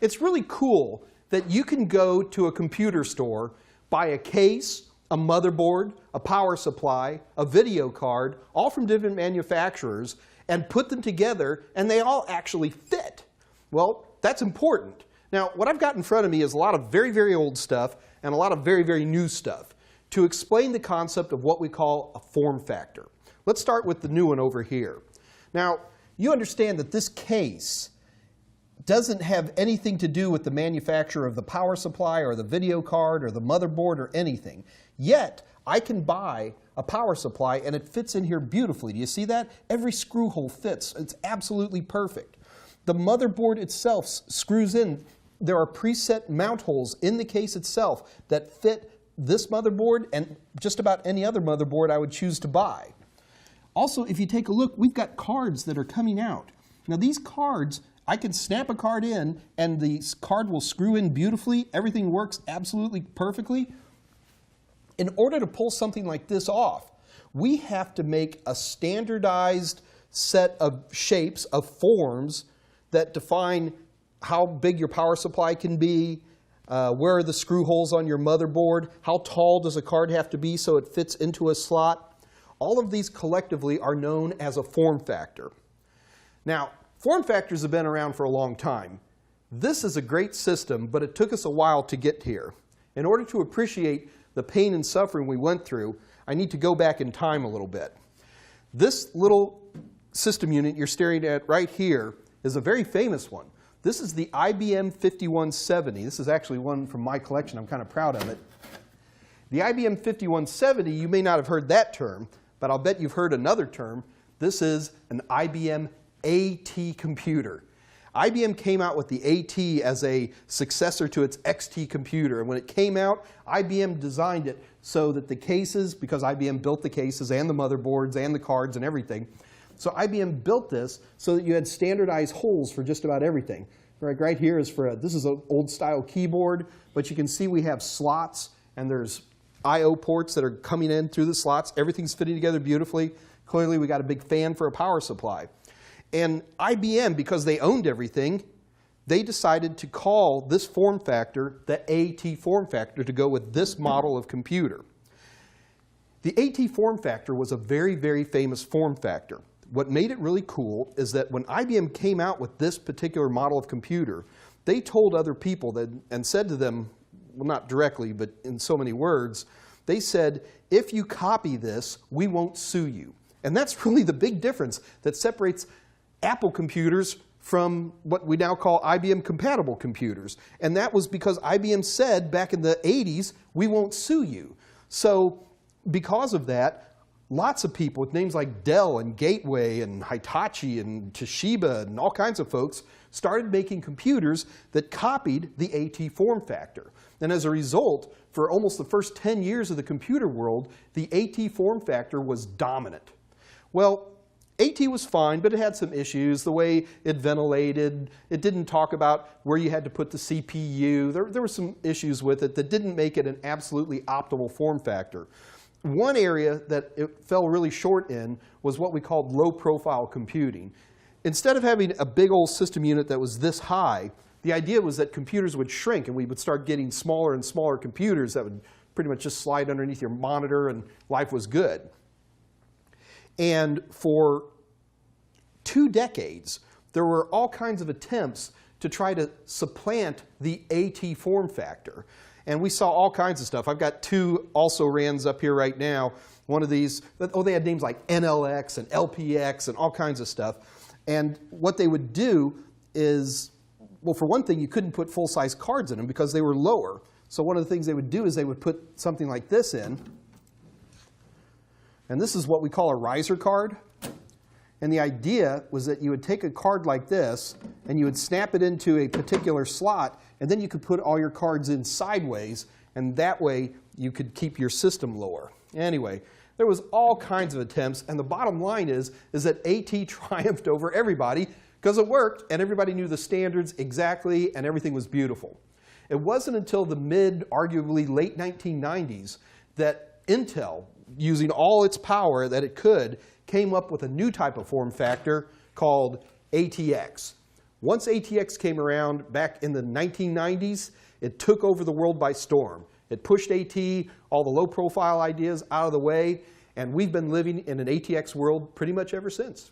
It's really cool that you can go to a computer store, buy a case, a motherboard, a power supply, a video card, all from different manufacturers, and put them together, and they all actually fit. Well, that's important. Now, what I've got in front of me is a lot of very, very old stuff and a lot of very, very new stuff to explain the concept of what we call a form factor. Let's start with the new one over here. Now, you understand that this case doesn't have anything to do with the manufacturer of the power supply or the video card or the motherboard or anything. Yet, I can buy a power supply and it fits in here beautifully. Do you see that? Every screw hole fits. It's absolutely perfect. The motherboard itself screws in. There are preset mount holes in the case itself that fit this motherboard and just about any other motherboard I would choose to buy. Also, if you take a look, we've got cards that are coming out. Now these cards, I can snap a card in and the card will screw in beautifully. Everything works absolutely perfectly. In order to pull something like this off, we have to make a standardized set of shapes, of forms, that define how big your power supply can be, where are the screw holes on your motherboard, how tall does a card have to be so it fits into a slot. All of these collectively are known as a form factor. Now, form factors have been around for a long time. This is a great system, but it took us a while to get here. In order to appreciate the pain and suffering we went through, I need to go back in time a little bit. This little system unit you're staring at right here is a very famous one. This is the IBM 5170. This is actually one from my collection. I'm kind of proud of it. The IBM 5170, you may not have heard that term, but I'll bet you've heard another term. This is an IBM AT computer. IBM came out with the AT as a successor to its XT computer. And when it came out, IBM designed it so that the cases, because IBM built the cases and the motherboards and the cards and everything, so IBM built this so that you had standardized holes for just about everything. Right here is for this is an old style keyboard, but you can see we have slots and there's I/O ports that are coming in through the slots. Everything's fitting together beautifully. Clearly we got a big fan for a power supply. And IBM, because they owned everything, they decided to call this form factor the AT form factor to go with this model of computer. The AT form factor was a very, very famous form factor. What made it really cool is that when IBM came out with this particular model of computer, they told other people that, and said to them, well, not directly, but in so many words, they said, if you copy this, we won't sue you. And that's really the big difference that separates Apple computers from what we now call IBM compatible computers. And that was because IBM said back in the 80s, we won't sue you. So because of that, lots of people with names like Dell and Gateway and Hitachi and Toshiba and all kinds of folks started making computers that copied the AT form factor. And as a result, for almost the first 10 years of the computer world, the AT form factor was dominant. Well, AT was fine, but it had some issues. The way it ventilated, it didn't talk about where you had to put the CPU. There were some issues with it that didn't make it an absolutely optimal form factor. One area that it fell really short in was what we called low-profile computing. Instead of having a big old system unit that was this high, the idea was that computers would shrink and we would start getting smaller and smaller computers that would pretty much just slide underneath your monitor and life was good. And for 2 decades, there were all kinds of attempts to try to supplant the AT form factor. And we saw all kinds of stuff. I've got 2 also-rans up here right now. One of these, oh, they had names like NLX and LPX and all kinds of stuff. And what they would do is, well, for one thing, you couldn't put full-size cards in them because they were lower. So one of the things they would do is they would put something like this in. And this is what we call a riser card. And the idea was that you would take a card like this and you would snap it into a particular slot, and then you could put all your cards in sideways, and that way you could keep your system lower. Anyway, there was all kinds of attempts, and the bottom line is that AT triumphed over everybody because it worked, and everybody knew the standards exactly, and everything was beautiful. It wasn't until the arguably late 1990s, that Intel, using all its power that it could, came up with a new type of form factor called ATX. Once ATX came around back in the 1990s, it took over the world by storm. It pushed AT, all the low-profile ideas out of the way, and we've been living in an ATX world pretty much ever since.